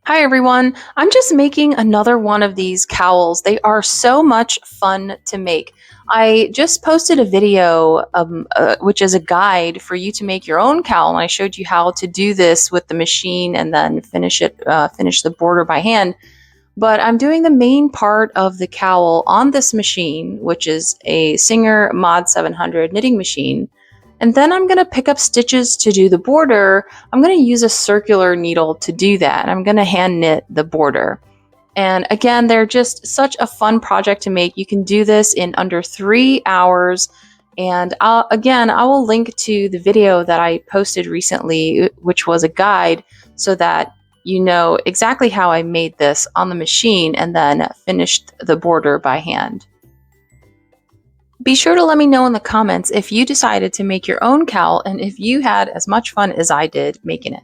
Hi everyone, I'm just making another one of these cowls. They are so much fun to make. I just posted a video, which is a guide for you to make your own cowl, and I showed you how to do this with the machine and then finish the border by hand. But I'm doing the main part of the cowl on this machine, which is a Singer Mod 700 knitting machine. And then I'm going to pick up stitches to do the border. I'm going to use a circular needle to do that. I'm going to hand knit the border. And again, they're just such a fun project to make. You can do this in under 3 hours. And I will link to the video that I posted recently, which was a guide, so that you know exactly how I made this on the machine and then finished the border by hand. Be sure to let me know in the comments if you decided to make your own cowl and if you had as much fun as I did making it.